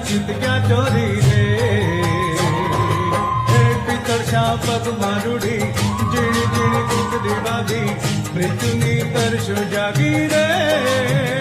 ચિત ક્યાં ચોરી રે હે પિતળશા પગ મારુડી ઝીણી ઝીણી કુકડી વાગી મૃત્યુની તરસો જાગી રે